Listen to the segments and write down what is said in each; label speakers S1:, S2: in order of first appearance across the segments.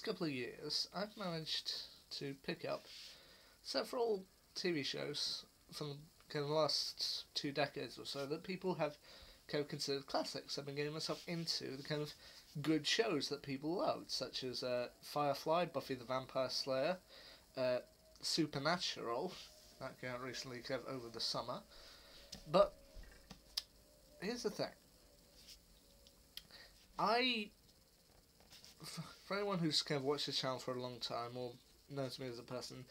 S1: couple of years, I've managed to pick up several TV shows from kind of the last 2 decades or so that people have kind of considered classics. I've been getting myself into the kind of good shows that people loved, such as Firefly, Buffy the Vampire Slayer, uh, Supernatural, that came out recently kind of over the summer. But here's the thing. For anyone who's kind of watched the channel for a long time or knows me as a person,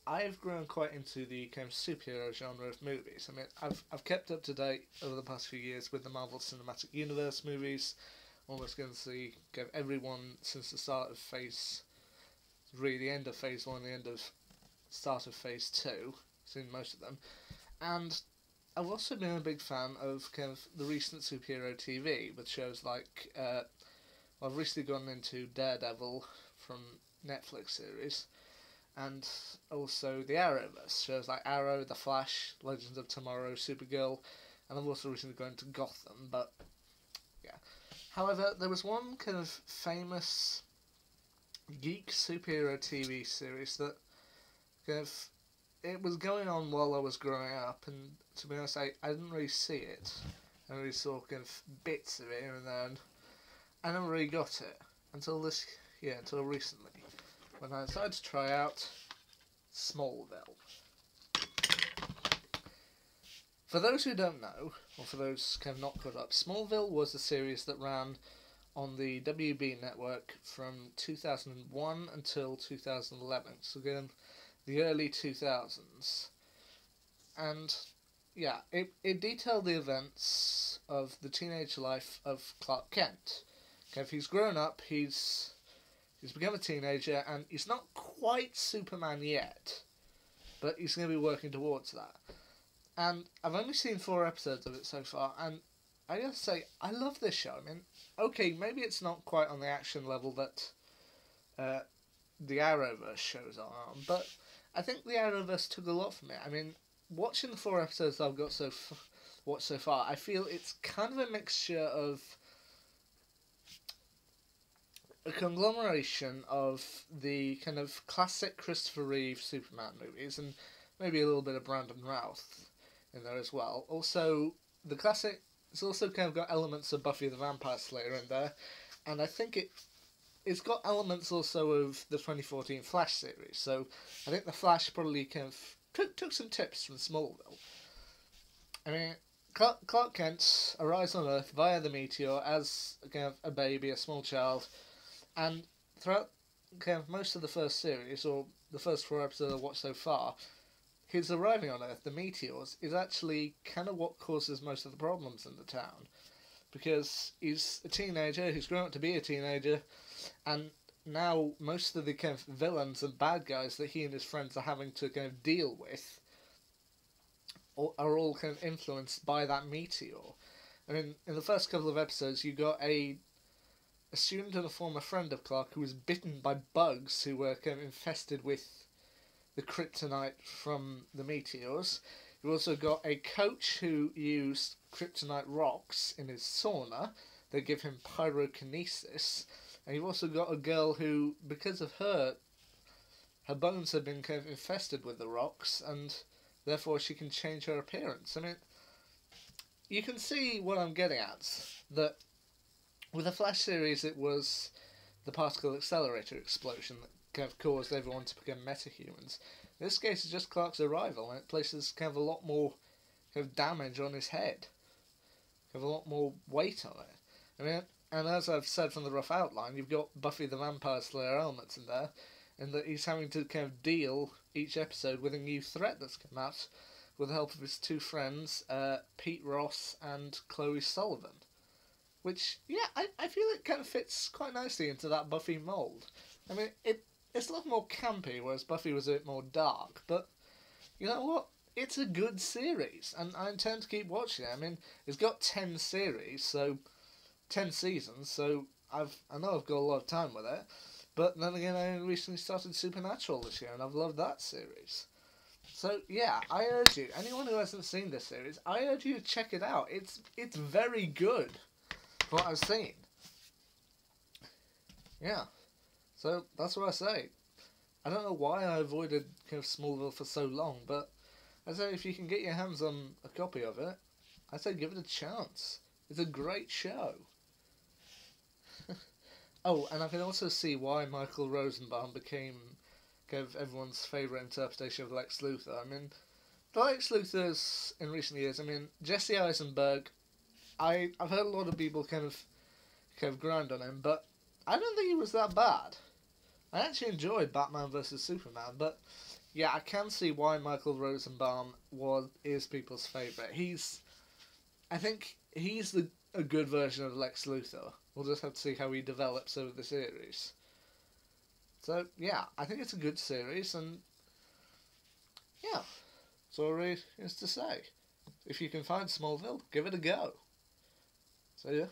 S1: I've grown quite into the kind of superhero genre of movies. I mean, I've kept up to date over the past few years with the Marvel Cinematic Universe movies. Almost going to see kind of everyone since the start of really the end of Phase 1, the end of start of Phase 2. Seen most of them. And I've also been a big fan of kind of the recent superhero TV with shows like, I've recently gone into Daredevil from Netflix series, and also the Arrowverse, shows like Arrow, The Flash, Legends of Tomorrow, Supergirl, and I've also recently gone into Gotham, but yeah. However, there was one kind of famous geek superhero TV series that kind of, it was going on while I was growing up, and to be honest, I didn't really see it. I really saw kind of bits of it here and there, and I never really got it until recently, when I decided to try out Smallville. For those who don't know, or for those kind of not caught up, Smallville was a series that ran on the WB network from 2001 until 2011, so again, the early 2000s. And yeah, it detailed the events of the teenage life of Clark Kent. Okay, he's grown up, he's become a teenager, and he's not quite Superman yet, but he's going to be working towards that. And I've only seen 4 episodes of it so far, and I gotta say, I love this show. I mean, okay, maybe it's not quite on the action level that the Arrowverse shows are on, but I think the Arrowverse took a lot from it. I mean, watching the 4 episodes I've got watched so far, I feel it's kind of a mixture of a conglomeration of the kind of classic Christopher Reeve Superman movies, and maybe a little bit of Brandon Routh in there as well. Also, the classic, it's also kind of got elements of Buffy the Vampire Slayer in there, and I think it's got elements also of the 2014 Flash series, so I think the Flash probably kind of took some tips from Smallville. I mean, Clark Kent arrives on Earth via the meteor as kind of a baby, a small child, and throughout kind of most of the first series, or the first 4 episodes I've watched so far, his arriving on Earth, the meteors, is actually kind of what causes most of the problems in the town. Because he's a teenager, he's grown up to be a teenager, and now most of the kind of villains and bad guys that he and his friends are having to kind of deal with are all kind of influenced by that meteor. I mean, in the first couple of episodes, you got a student and a former friend of Clark who was bitten by bugs who were kind of infested with the kryptonite from the meteors. You also got a coach who used kryptonite rocks in his sauna that give him pyrokinesis. And you've also got a girl who, because of her bones have been kind of infested with the rocks, and therefore she can change her appearance. I mean, you can see what I'm getting at, that with the Flash series it was the particle accelerator explosion that kind of caused everyone to become metahumans. In this case, it's just Clark's arrival, and it places kind of a lot more kind of damage on his head, kind of a lot more weight on it. I mean, and as I've said from the rough outline, you've got Buffy the Vampire Slayer elements in there, and that he's having to kind of deal each episode with a new threat that's come out, with the help of his 2 friends, Pete Ross and Chloe Sullivan. Which, yeah, I feel it kind of fits quite nicely into that Buffy mould. I mean, it's a lot more campy, whereas Buffy was a bit more dark, but you know what? It's a good series, and I intend to keep watching it. I mean, it's got 10 series, so 10 seasons, so I know I've got a lot of time with it, but then again, I recently started Supernatural this year, and I've loved that series. So yeah, I urge you, anyone who hasn't seen this series, I urge you to check it out. It's very good, from what I've seen. Yeah. So that's what I say. I don't know why I avoided kind of Smallville for so long, but I say if you can get your hands on a copy of it, I say give it a chance. It's a great show. Oh, and I can also see why Michael Rosenbaum became kind of everyone's favourite interpretation of Lex Luthor. I mean, the Lex Luthors in recent years, I mean, Jesse Eisenberg, I've heard a lot of people kind of grind on him, but I don't think he was that bad. I actually enjoyed Batman vs Superman, but yeah, I can see why Michael Rosenbaum is people's favourite. I think he's a good version of Lex Luthor. We'll just have to see how he develops over the series. So yeah, I think it's a good series, and yeah, that's all there really is to say. If you can find Smallville, give it a go. So yeah.